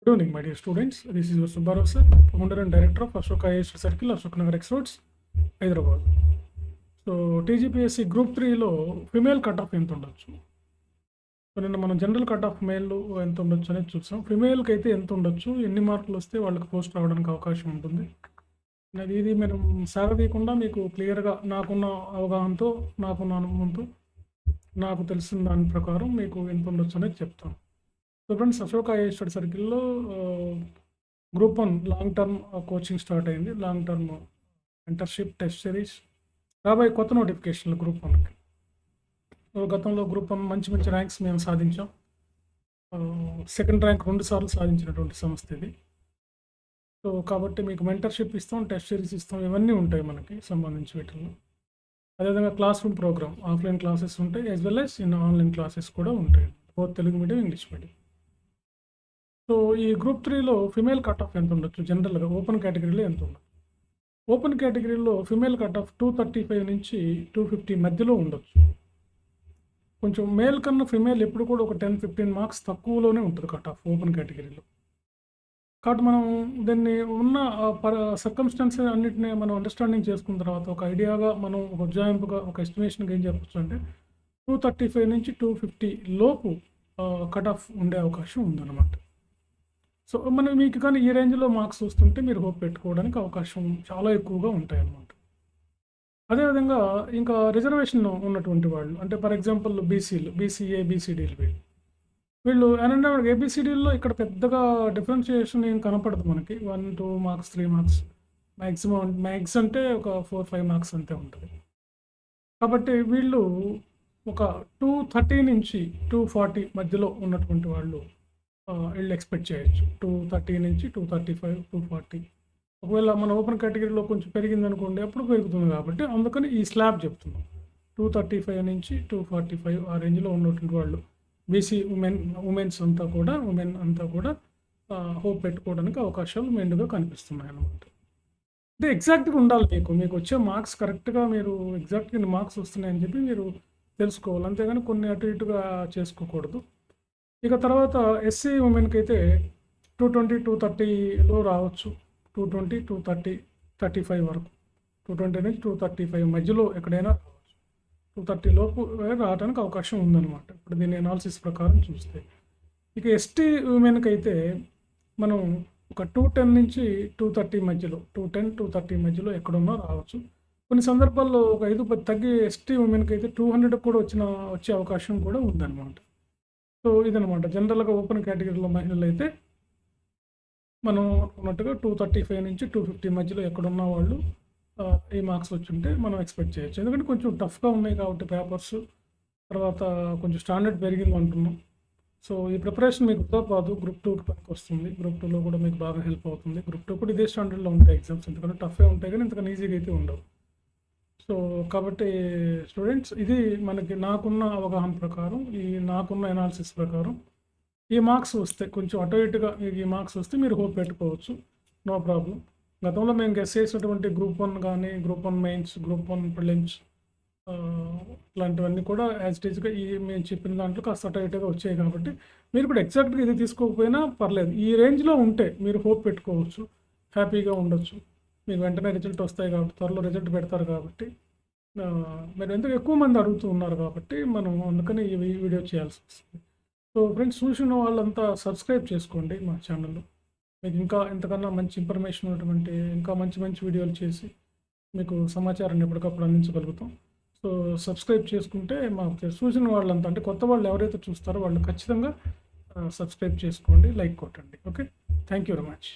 Good evening, my dear students. This is your Subbarao sir, founder and director of Ashoka IAS Circle, Ashok Nagar X Roads, Hyderabad. So TGPSC group 3లో female cut off ఎంత ఉండొచ్చు? So నిన్న మనం general cut off male ఎంత ఉండొచ్చు అనేది చూసాం. ఫిమేల్కి అయితే ఎంత ఉండొచ్చు, ఎన్ని మార్కులు వస్తే వాళ్ళకి పోస్ట్ రావడానికి అవకాశం ఉంటుంది ఇది మనం సాగదీయకుండా మీకు క్లియర్గా నాకున్న అవగాహనతో, నాకున్న అనుభవంతో, నాకు తెలిసిన దాని ప్రకారం మీకు ఎంత ఉండొచ్చు అనేది చెప్తాను. So friends, Ashoka IAS study సర్కిల్లో group 1 long term coaching start అయింది. Long term mentorship test series రాబోయే కొత్త నోటిఫికేషన్లు గ్రూప్ 1కి. గతంలో గ్రూప్ 1 మంచి ర్యాంక్స్ మేము సాధించాం. సెకండ్ ర్యాంక్ 2 సార్లు సాధించినటువంటి సంస్థ ఇది. సో కాబట్టి మీకు మెంటర్షిప్ ఇస్తాం, టెస్ట్ సిరీస్ ఇస్తాం, ఇవన్నీ ఉంటాయి మనకి సంబంధించి వీటిల్లో. అదేవిధంగా classroom programme, offline classes ఉంటాయి, as well as in online classes కూడా ఉంటాయి, both Telugu medium, English medium. So ఈ గ్రూప్ 3లో ఫిమేల్ కట్ ఆఫ్ ఎంత ఉండొచ్చు? జనరల్గా ఓపెన్ కేటగిరీలో ఎంత ఉండొచ్చు? ఓపెన్ కేటగిరీలో ఫిమేల్ కట్ ఆఫ్ 235 నుంచి 250 మధ్యలో ఉండొచ్చు. కొంచెం మేల్ కన్నా ఫిమేల్ ఎప్పుడు కూడా ఒక 10-15 మార్క్స్ తక్కువలోనే ఉంటుంది కట్ ఆఫ్ ఓపెన్ కేటగిరీలో. కాబట్టి మనం దీన్ని ఉన్న సర్కమ్స్టాన్సెస్ అన్నింటినీ మనం అండర్స్టాండింగ్ చేసుకున్న తర్వాత ఒక ఐడియాగా మనం ఒక ఉజ్జాయింపుగా ఒక ఎస్టిమేషన్గా ఏం చెప్పచ్చు అంటే 235 నుంచి 250 లోపు కట్ ఆఫ్ ఉండే అవకాశం ఉందన్నమాట. సో మీకు కానీ ఈ రేంజ్లో మార్క్స్ వస్తుంటే మీరు హోప్ పెట్టుకోవడానికి అవకాశం చాలా ఎక్కువగా ఉంటాయి అన్నమాట. అదేవిధంగా ఇంకా రిజర్వేషన్ ఉన్నటువంటి వాళ్ళు, అంటే ఫర్ ఎగ్జాంపుల్ బీసీఏ, బీసీడీలు వీళ్ళు ఏంటంటే ఏబిసిడీల్లో ఇక్కడ పెద్దగా డిఫరెన్షియేషన్ ఏం కనపడదు మనకి. 1-2 మార్క్స్, 3 మార్క్స్ మ్యాక్స్ అంటే ఒక 4-5 మార్క్స్ అంతే ఉంటుంది. కాబట్టి వీళ్ళు ఒక 230 నుంచి 240 మధ్యలో ఉన్నటువంటి వాళ్ళు వీళ్ళు ఎక్స్పెక్ట్ చేయొచ్చు. 230 నుంచి 235, 240. ఒకవేళ మన ఓపెన్ కేటగిరీలో కొంచెం పెరిగింది అనుకోండి, అప్పుడు పెరుగుతుంది. కాబట్టి అందుకని ఈ స్లాబ్ చెప్తున్నాం. 235 నుంచి 245 ఆ రేంజ్లో ఉన్నటువంటి వాళ్ళు బీసీ ఉమెన్ అంతా కూడా హోప్ పెట్టుకోవడానికి అవకాశాలు మెండుగా కనిపిస్తున్నాయి అన్నమాట. అంటే ఎగ్జాక్ట్గా ఉండాలి, మీకు వచ్చే మార్క్స్ కరెక్ట్గా మీరు ఎగ్జాక్ట్గా ఇన్ని మార్క్స్ వస్తున్నాయని చెప్పి మీరు తెలుసుకోవాలి, అంతేగాని కొన్ని అటు ఇటుగా చేసుకోకూడదు. ఇక తర్వాత ఎస్సీ ఉమెన్కి అయితే 220, 230లో రావచ్చు. 220, 230, 35 వరకు, 220 నుంచి 235 మధ్యలో ఎక్కడైనా రావచ్చు. 230 లోపు రావడానికి అవకాశం ఉందన్నమాట ఇప్పుడు దీని అనాలిసిస్ ప్రకారం చూస్తే. ఇక ఎస్టీ ఉమెన్కి అయితే మనం ఒక 210 నుంచి 230 మధ్యలో, 210, 230 మధ్యలో ఎక్కడున్నా రావచ్చు. కొన్ని సందర్భాల్లో ఒక 5-10 తగ్గి ఎస్టీ ఉమెన్కి అయితే 200 కూడా వచ్చే అవకాశం కూడా ఉందన్నమాట. సో ఇదనమాట జనరల్గా ఓపెన్ కేటగిరీలో మహిళలు అయితే మనం అనుకున్నట్టుగా 235 నుంచి 250 మధ్యలో ఎక్కడున్న వాళ్ళు ఈ మార్క్స్ వచ్చుంటే మనం ఎక్స్పెక్ట్ చేయొచ్చు. ఎందుకంటే కొంచెం టఫ్గా ఉన్నాయి కాబట్టి పేపర్స్, తర్వాత కొంచెం స్టాండర్డ్ పెరిగింది అంటున్నాం. సో ఈ ప్రిపరేషన్ మీకు కాదు, గ్రూప్ 2కి పనికి వస్తుంది. గ్రూప్ 2లో కూడా మీకు బాగా హెల్ప్ అవుతుంది. గ్రూప్ 2 కూడా ఇదే స్టాండర్డ్లో ఉంటాయి ఎగ్జామ్స్, ఎందుకంటే టఫ్గా ఉంటాయి కానీ ఇంతకన్నా ఈజీగా అయితే ఉండవు. సో కాబట్టి స్టూడెంట్స్, ఇది మనకి నాకున్న అవగాహన ప్రకారం, నాకున్న ఎనాలిసిస్ ప్రకారం ఈ మార్క్స్ వస్తే కొంచెం అటు ఇటుగా ఈ మార్క్స్ వస్తే మీరు హోప్ పెట్టుకోవచ్చు, నో ప్రాబ్లం. గతంలో మేము గెస్ చేసినటువంటి గ్రూప్ 1 కానీ, గ్రూప్ 1 మెయిన్స్, గ్రూప్ 1 ప్రిలిమ్స్ ఇలాంటివన్నీ కూడా యాజ్ ఇట్ ఈజ్గా మేము చెప్పిన దాంట్లో కాస్త అటు ఇటుగా వచ్చాయి. కాబట్టి మీరు కూడా ఎగ్జాక్ట్గా ఇది తీసుకోకపోయినా పర్లేదు, ఈ రేంజ్లో ఉంటే మీరు హోప్ పెట్టుకోవచ్చు, హ్యాపీగా ఉండొచ్చు. మీకు వెంటనే రిజల్ట్ వస్తాయి కాబట్టి, త్వరలో రిజల్ట్ పెడతారు కాబట్టి, మీరు ఎందుకు ఎక్కువ మంది అడుగుతూ ఉన్నారు కాబట్టి మనం అందుకని ఈ వీడియో చేయాల్సి వస్తుంది. సో ఫ్రెండ్స్, చూసిన వాళ్ళంతా సబ్స్క్రైబ్ చేసుకోండి మా ఛానల్లో. మీకు ఇంకా ఇంతకన్నా మంచి ఇన్ఫర్మేషన్ ఉన్నటువంటి ఇంకా మంచి వీడియోలు చేసి మీకు సమాచారాన్ని ఎప్పటికప్పుడు అందించగలుగుతాం. సో సబ్స్క్రైబ్ చేసుకుంటే మాకు చూసిన వాళ్ళంతా, అంటే కొత్త వాళ్ళు ఎవరైతే చూస్తారో వాళ్ళు ఖచ్చితంగా సబ్స్క్రైబ్ చేసుకోండి, లైక్ కొట్టండి. Okay, thank you very much.